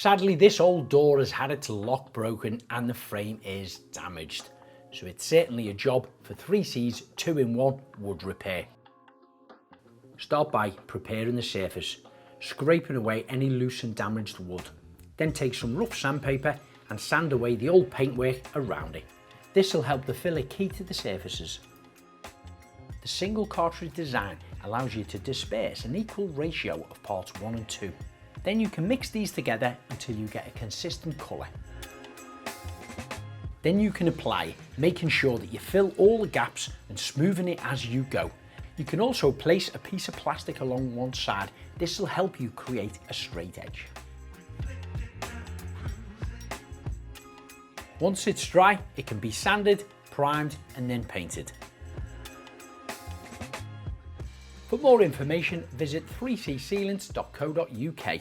Sadly, this old door has had its lock broken and the frame is damaged. So it's certainly a job for 3C's 2-in-1 wood repair. Start by preparing the surface, scraping away any loose and damaged wood. Then take some rough sandpaper and sand away the old paintwork around it. This will help the filler key to the surfaces. The single cartridge design allows you to disperse an equal ratio of parts 1 and 2. Then you can mix these together until you get a consistent colour. Then you can apply, making sure that you fill all the gaps and smoothing it as you go. You can also place a piece of plastic along one side. This will help you create a straight edge. Once it's dry, it can be sanded, primed and then painted. For more information, visit 3csealants.co.uk.